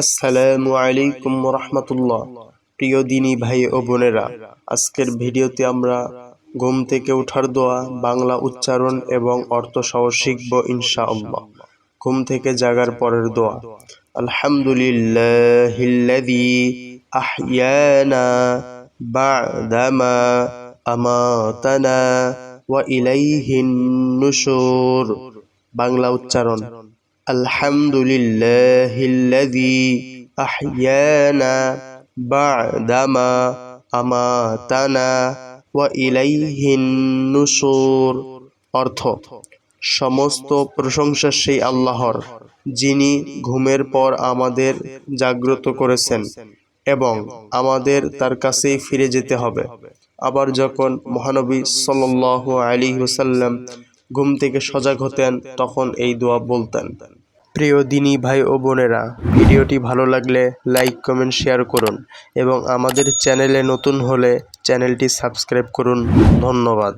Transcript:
আসসালামু আলাইকুম রাহমাতুল্লাহ। প্রিয় দিনী ভাই ও বোনেরা, আজকের ভিডিওতে আমরা ঘুম থেকে ওঠার দোয়া বাংলা উচ্চারণ এবং অর্থ সহ শিখব ইনশাআল্লাহ। ঘুম থেকে জাগার পরের দোয়া। আলহামদুলিল্লাহিল্লাযী আহইয়ানা বা'দামা আমাতানা ওয়া ইলাইহিন নুশুর। বাংলা উচ্চারণ। আলহামদুলিল্লাহিল্লাযী আহইয়ানা বা'দামা আমাতানা ওয়া ইলাইহিন নুশুর। অর্থ: সমস্ত প্রশংসা সেই আল্লাহর, যিনি ঘুমের পর আমাদের জাগ্রত করেছেন এবং আমাদের তার কাছেই ফিরে যেতে হবে। আবার যখন মহানবী সাল্লাল্লাহু আলাইহি ওয়াসাল্লাম ঘুম থেকে সজাগ হতেন তখন এই দোয়া বলতেন। প্রিয় দিনী ভাই ও বোনেরা, ভিডিওটি ভালো লাগলে লাইক, কমেন্ট, শেয়ার করুন এবং আমাদের চ্যানেলে নতুন হলে চ্যানেলটি সাবস্ক্রাইব করুন। ধন্যবাদ।